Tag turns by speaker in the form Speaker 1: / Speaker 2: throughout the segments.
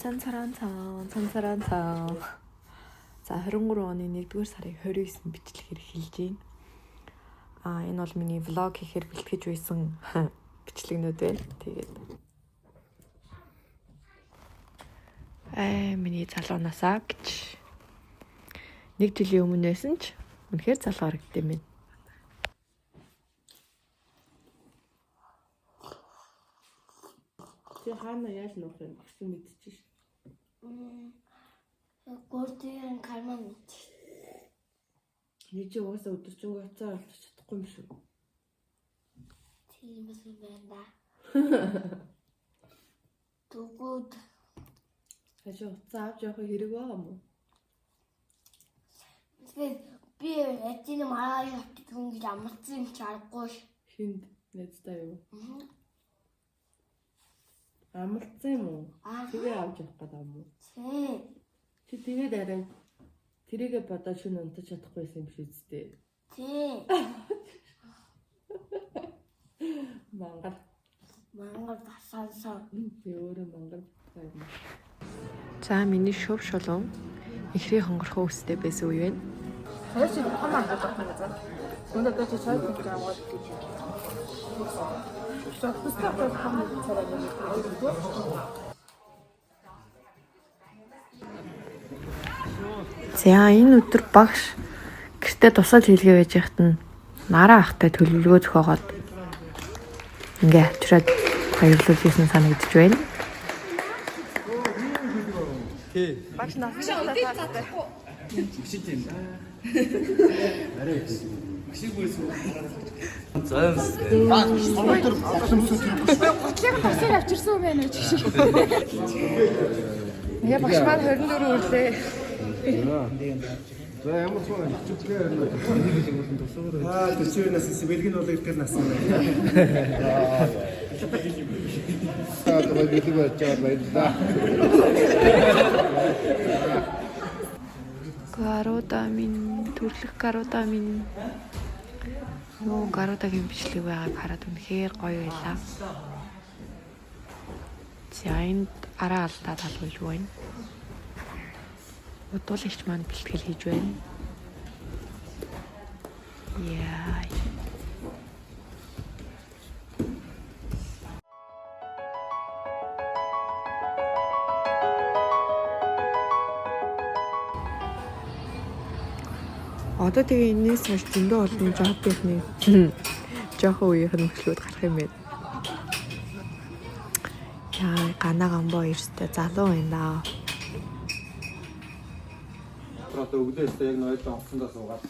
Speaker 1: Цанцаран цаа. За 23 оны 1-р сарын 29-нд бичлэгээр эхэлж байна. Энэ бол миний влог хийхээр бэлтгэж байсан бичлэгнүүд байна. Тэгээд миний залуунасаа гэж 1 жилийн өмнө байсан ч үнэхээр залуу харагдсан юм. Тэг хаана яаж нуух юм гэсэн мэдчихэж шин.
Speaker 2: Гурдын карма мэд.
Speaker 1: Нэг чи угаасаа өдөржингөө уцаа олж чадахгүй юм шүү.
Speaker 2: Тийм бас юм байна да. Тэгвэл
Speaker 1: хажуу уцаа авч явах хэрэг байгаа юм уу?
Speaker 2: би эцэг мараа явчих хүн гэж амарсан юм чи аргагүй ш.
Speaker 1: Хинд нэцтэй юу? Амарсан юм уу? Тэгээ авч явах гэдэг юм уу?
Speaker 2: Тийм.
Speaker 1: Чи тэгээд арай тэрийгэ бодож шүн унтаж чадахгүйсэн юм шиг үстэй.
Speaker 2: Тийм. Мангар басаасан.
Speaker 1: Би өөрөө мангар байсан. За миний шув шулуун ихрийн хонгорхон үстэй байсан үе байна.
Speaker 3: Хоёр чи хамаар бодох юм байна. Өнөөдөр дэ чи цай пич аваад гэж. Шоктостой хамаар царай байна.
Speaker 1: За энэ өдөр багш гэртээ тусал хийлгээ байж яхад нь нараа ахтай төлөвлөгөө зохиогоод ингээ авчираад баярлуулсан санагдаж байна. Багш нас таатай.
Speaker 4: Бишиж юм. Арай их. Бишиг бүрээс зоомс.
Speaker 3: Өнөөдөр готлыг хасаар авчирсан юм байна уу чи. Я багш маань 24 үлээ.
Speaker 4: За ямар ч юм чүтгээ төсөөрнөөс бэлгийн бол ихтэй нас юм байна. Тэгээд бидэг байж байгаа.
Speaker 1: Гаруудамин төрлөх гаруудамин нөө гаруудагийн бичлэг байгааг хараад үнэхээр гоё байлаа. За энд араа алдаад алгуулж байна. Удуулагч маань бэлтгэл хийж байна. Яа. Одоо тэгээ энэс хойш зөндөө олон жобны жоохон үеийнх нь хөшлүүд гарах юм байна. Яа, ганаа гамбо эрстэй залуу байна.
Speaker 4: Одоо өглөөсөө яг нойлон онгоцондоо суугаад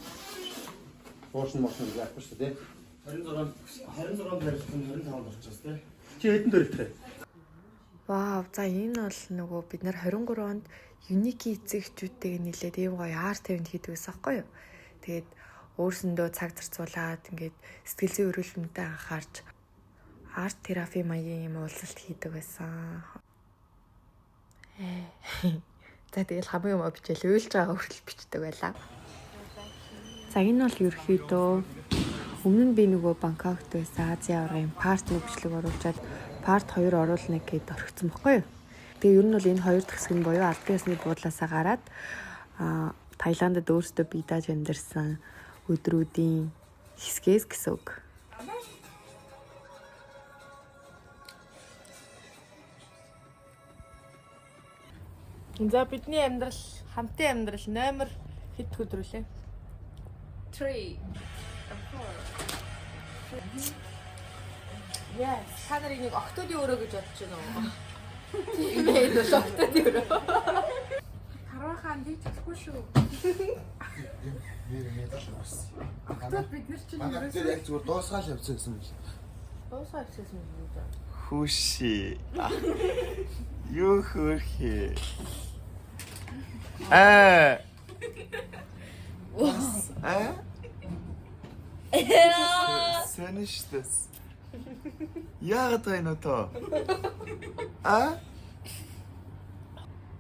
Speaker 4: буушин яах вэ шүү дээ. 26 байрлал 25 болчихсон тий. Чи хэдэн төрөлтэй?
Speaker 1: Вау, за энэ бол нөгөө бид нар 23 онд Юники эцэгчүүдтэйг нийлээд ийм гоё арт ивент хийдэг байсан байхгүй юу? Тэгээд өөрсөндөө цаг зарцуулаад ингээд сэтгэл зүйн өргөлмөнтэй анхаарч арт терапи маягийн юм уулзалт хийдэг байсан. За тэгэл хамгийн юм бичээл уйлж байгаа хүртэл бичдэг байлаа. За энэ бол ерөөхдөө өмнө нь би нөгөө Бангкокт байсан Азийн аврагын парт бичлэг оруулаад парт 2 оруулна гэдээ орхисон баггүй юу. Тэгээ ер нь бол энэ хоёр дахь хэсэг нь буюу албан ёсны буудлаасаа гараад Таиландд өөрсдөө бие дааж амьдарсан өдрүүдийн хэсгээс гэсэн үг. За бидний амьдрал хамтын амьдрал номер хэд өдөр үлээ? 3 4 Yes, та нарыг нэг октодын өрөө гэж бодож байна уу? Тийм ээ, бол октодын өрөө.
Speaker 3: Хараахан дий чадахгүй шүү. Октод бид нар чинь
Speaker 4: Тэр яг зүгээр дуусгаал явцсан гэсэн юм.
Speaker 1: Дуусаа хэлсэн юм уу?
Speaker 5: Хүши. Юу хөрхи. Сэнэштэс. Яагаад энэ то?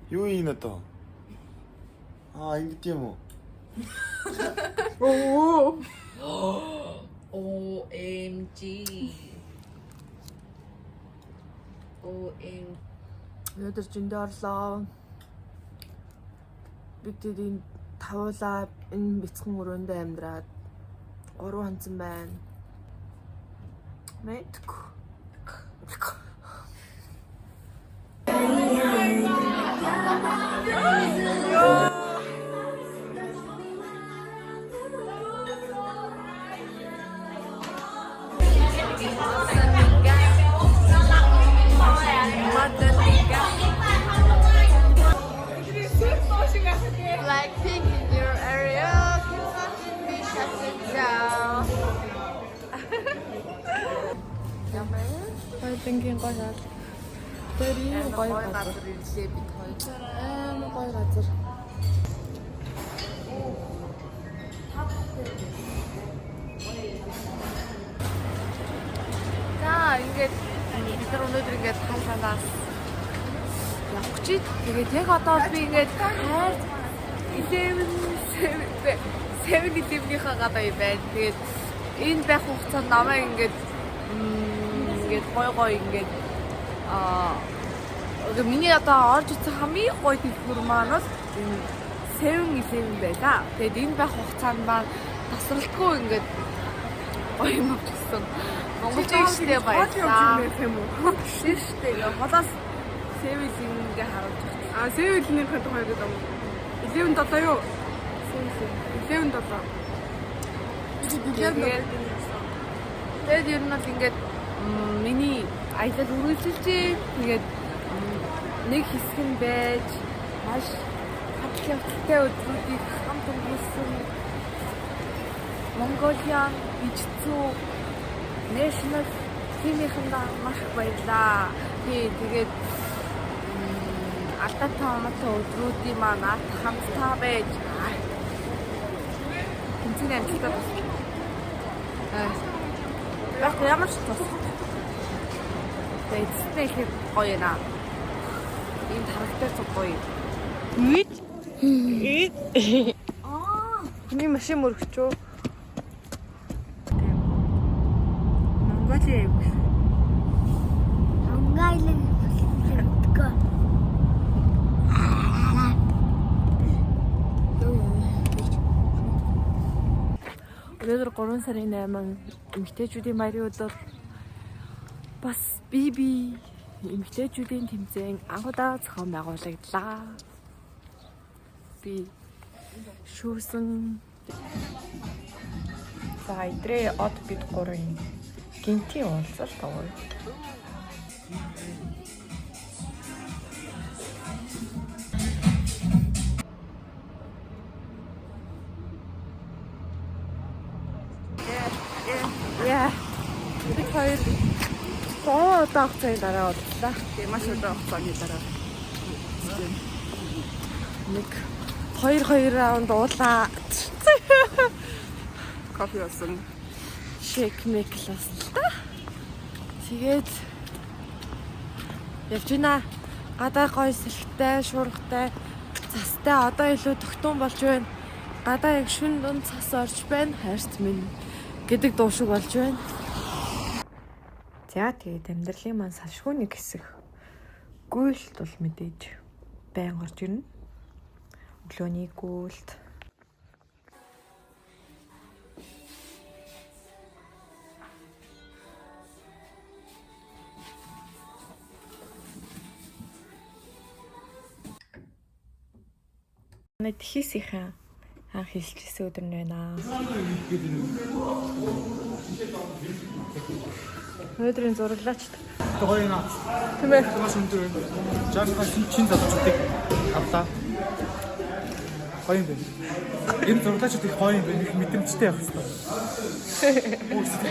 Speaker 5: Юу энэ то? ингэ юм уу?
Speaker 1: OMG. Өнөөдөр зөндөө орлоо. Бид тэдийн тавуулаа энэ бяцхан өрөөндөө амьдраад 3 хонцон байна. Мэдгүй. Blackpink in your area, can be shut it down. Blackpink-ийн гоё газар. Тэр ийм гоё газар ирлээ бид хоёр. Гоё газар. За ингээд бид нар өнөөдөр ингээд хаалганаас явах гэж. Тэгээд яг одоо би ингээд хайр 7-11-ийнхаа гадаа байна. Тэгээд энэ байх хугацаанд намайг ингээд гой ингээд миний одоо орж ирсэн хамгийн гоё дэлгүүр маань бол энэ 7-11 байлаа. Тэгээд энэ байх хугацаанд маань тасралтгүй ингээд гоё юм авчихсан. Монгол дэвштэй баярлаа. Дэвштэй холоос 7-11-гээ харуулж байна. 7-11-ийн тухай гэдэг юм. 11-7 юу? 11-7. Тэгээд ер нь бол ингээд миний аялал үргэлжилжээ. Тэгээд нэг хэсэг нь байж маш хатгалтай өдрүүдийг хамт өнгөрсөн Mongolian Ижцүү National Team-ийнхэнд маш их баярлаа. Тэгээд алдаатай оноотой өдрүүдийн маань хамтдаа байж тэнцэн амжилттай болсон. Яг ямар ч тус. Тэцтэй их гоё наа. Энэ харагтай цог гоё. Миний машин мөрөгчөө. Монголиа юм.
Speaker 2: Ангайлаг хэлдэг.
Speaker 1: Өнөөдөр 3 сарын 8 эмэгтэйчүүдийн баярын өдөр. Бас би эмэгтэйчүүдийн тэмцээн анхудаа зохион байгуулагдлаа. Би шүүсэн. За идрээ од бид 3-ын гинтийн уулзалт авъя. Бид хоёр одоо хугацааны дараа боллоо. Тэгээ маш удаан хугацааны дараа. Нэг 2 раунд уулаа. Кофе уусан. Шейк мэклас л та. Тэгээд явж гинэ. Гадаа гоё сэлхтэй, шуургатай, цастай одоо илүү тогтун болж байна. Гадаа яг шүн дунд цас орж байна. Хайрц минь гэдэг дуу шиг болж байна. За тэгээд амьдралын маань салшгүй нэг хэсэг гүйлт бол мэдээж байн орж ирнэ. Өглөөний гүйлт. Тэхисийнхэн анх хэлчихсэн өдөр нь байна. Өдрийн зураглаач.
Speaker 4: Гоё наа.
Speaker 1: Тийм ээ.
Speaker 4: Маш өндөр. Жаахаа чин залуучуудыг авлаа. Гоё юм байна. Энэ зураглаачууд их гоё юм байна. Их мэдрэмжтэй явах хэрэгтэй.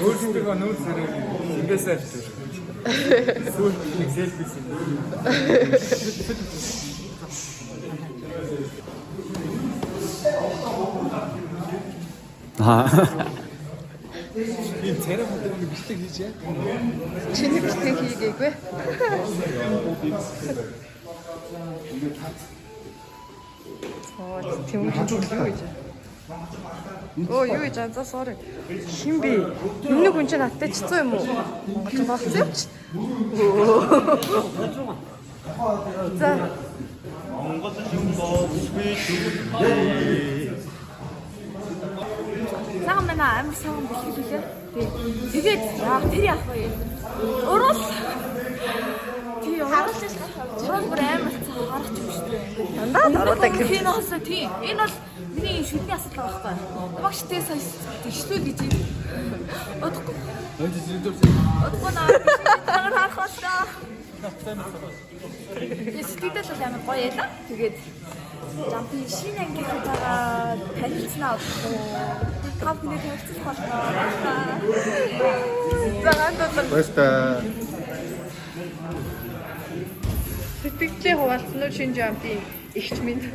Speaker 4: Өөрсдөө нүүр сэрээ ингээсээ авчих. Сүүл нэг селфис юм. Энэ царай модыг бичлэг хийж яа.
Speaker 1: Чиний бичлэг хийгээгүй. Тийм үү юу гэж. Оо юу гэж анзаа sorry. Хин би? Өмнө хүн чинь надтай чицсан юм уу? Монгол болсон юм чи. За.
Speaker 5: Монгол шингоо бүсгүй.
Speaker 3: Цагаан байна амар цагаан бэлгэлээ. Тэгээд яа тэр яах вэ? Урал. Тий харуулж урал бүр амар харах юм шүү дээ.
Speaker 1: Дандаа даруудаг юм.
Speaker 3: Киноос тий. Энэ бол миний шүдний асуудал байхгүй. Багштай сая тэгшлүү гэж юм. Удахгүй. Удахгүй наа. Тагаар харах болоо. Сэтгэлдээ л амар гоё яла. Тэгээд жампи шинэ ангийнхаа танилцсанаа удахгүй. Компани тавьчих болоо.
Speaker 4: Баярлалаа.
Speaker 1: Сэтгэлээ хуваалцсан уу шинэ жампи ихч минь.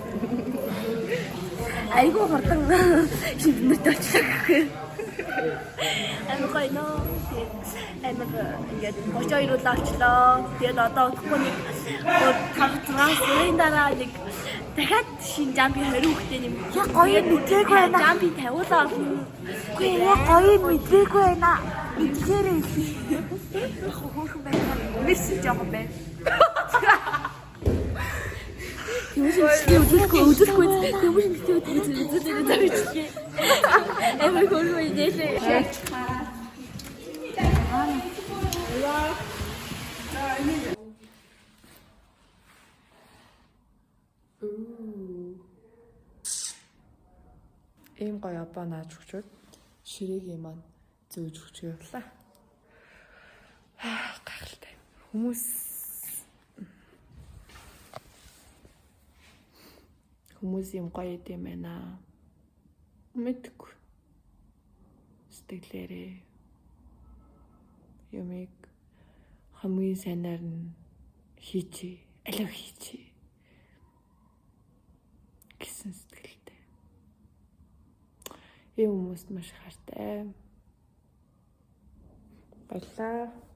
Speaker 2: Айгуу хурдан шинжнэрт очихлаа. Амар гоё нөө. Амар ингээд 32 руу лавчлаа. Тэгээд одоо удахгүй нэг 5-6 сарын дараа нэг дахиад шинэ жампи 20 хүүхдээ нэм.
Speaker 3: Яг гоё мэдрээгүй байна.
Speaker 2: Жампи тавиулаа.
Speaker 3: Үгүй яг гоё мэдрээгүй байна. Мэдлээрээ хөөхөн байна. Мерси жоохон байна.
Speaker 2: Хүмүүсийн үзүүлэхгүй үзүүлэхгүй амар гөрөө идэлээ.
Speaker 1: Ийм гоё апаа нааж өгчөөд ширээгийн маань зөөж өгч явлаа. Гайхалтай. Хүмүүс юм гоё юм байна. Мэдгүй. Сэтгэлээрээ юмыг хамгийн сайнаар нь хийчи, алив хийчи гэсэн сэтгэлтэй. Ийм хүмүүст маш хайртай. Баярлалаа.